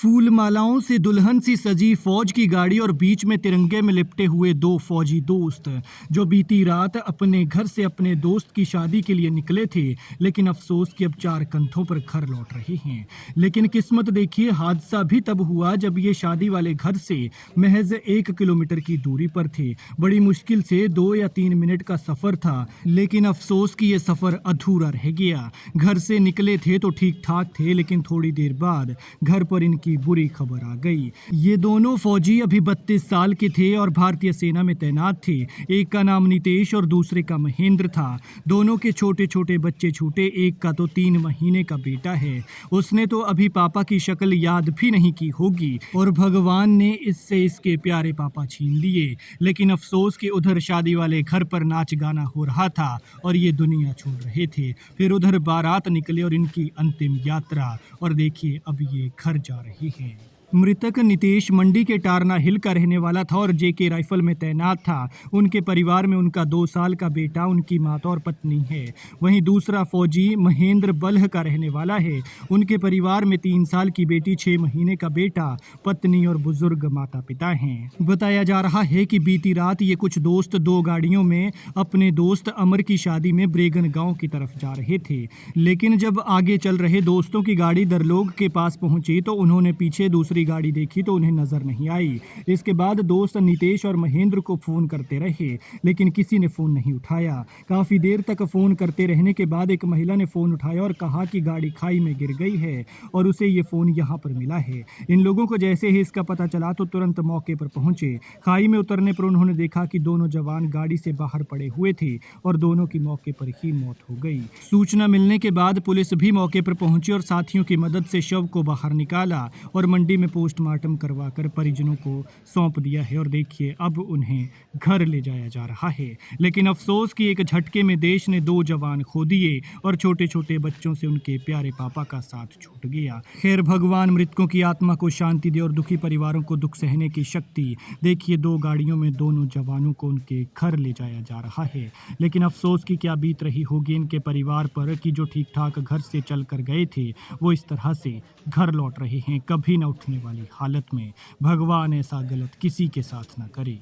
फूल मालाओं से दुल्हन सी सजी फौज की गाड़ी और बीच में तिरंगे में लिपटे हुए दो फौजी दोस्त जो बीती रात अपने घर से अपने दोस्त की शादी के लिए निकले थे, लेकिन अफसोस कि अब चार कंधों पर घर लौट रहे हैं। लेकिन किस्मत देखिए, हादसा भी तब हुआ जब ये शादी वाले घर से महज 1 किलोमीटर की दूरी पर थे। बड़ी मुश्किल से 2 या 3 मिनट का सफर था, लेकिन अफसोस कि ये सफर अधूरा रह गया। घर से निकले थे तो ठीक ठाक थे, लेकिन थोड़ी देर बाद घर पर इनकी बुरी खबर आ गई। ये दोनों फौजी अभी 32 साल के थे और भारतीय सेना में तैनात थे। एक का नाम नितेश और दूसरे का महेंद्र था। दोनों के छोटे छोटे बच्चे छूटे। एक का तो 3 महीने का बेटा है। उसने तो अभी पापा की शक्ल याद भी नहीं की होगी और भगवान ने इससे इसके प्यारे पापा छीन लिए। लेकिन अफसोस कि उधर शादी वाले घर पर नाच गाना हो रहा था और ये दुनिया छोड़ रहे थे। फिर उधर बारात निकले और इनकी अंतिम यात्रा, और देखिए अब ये घर जा रहे हैं। मृतक नितेश मंडी के टारना हिल का रहने वाला था और जेके राइफल में तैनात था। उनके परिवार में उनका 2 साल का बेटा, उनकी माता और पत्नी है। वहीं दूसरा फौजी महेंद्र बल्ह का रहने वाला है। उनके परिवार में 3 साल की बेटी, 6 महीने का बेटा, पत्नी और बुजुर्ग माता पिता हैं। बताया जा रहा है कि बीती रात ये कुछ दोस्त 2 गाड़ियों में अपने दोस्त अमर की शादी में ब्रेगन गांव की तरफ जा रहे थे। लेकिन जब आगे चल रहे दोस्तों की गाड़ी दरलोग के पास पहुंची तो उन्होंने पीछे दूसरी गाड़ी देखी तो उन्हें नजर नहीं आई। इसके बाद दोस्त नितेश और महेंद्र को फोन करते रहे, लेकिन किसी ने फोन नहीं उठाया। काफी देर तक फोन करते रहने के बाद एक महिला ने फोन उठाया और कहा कि गाड़ी खाई में गिर गई है और उसे ये फोन यहाँ पर मिला है। इन लोगों को जैसे ही इसका पता चला तो तुरंत मौके पर पहुंचे। खाई में उतरने पर उन्होंने देखा कि दोनों जवान गाड़ी से बाहर पड़े हुए थे और दोनों की मौके पर ही मौत हो गई। सूचना मिलने के बाद पुलिस भी मौके पर पहुंची और साथियों की मदद से शव को बाहर निकाला और मंडी में पोस्टमार्टम करवाकर परिजनों को सौंप दिया है। और देखिए अब उन्हें घर ले जाया जा रहा है। लेकिन अफसोस कि एक झटके में देश ने 2 जवान खो दिए और छोटे छोटे बच्चों से उनके प्यारे पापा का साथ छूट गया। खैर, भगवान मृतकों की आत्मा को शांति दे और दुखी परिवारों को दुख सहने की शक्ति। देखिए 2 गाड़ियों में दोनों जवानों को उनके घर ले जाया जा रहा है। लेकिन अफसोस की क्या बीत रही होगी इनके परिवार पर कि जो ठीक ठाक घर से चल कर गए थे वो इस तरह से घर लौट रहे हैं, कभी न उठने वाली हालत में। भगवान ऐसा गलत किसी के साथ न करे।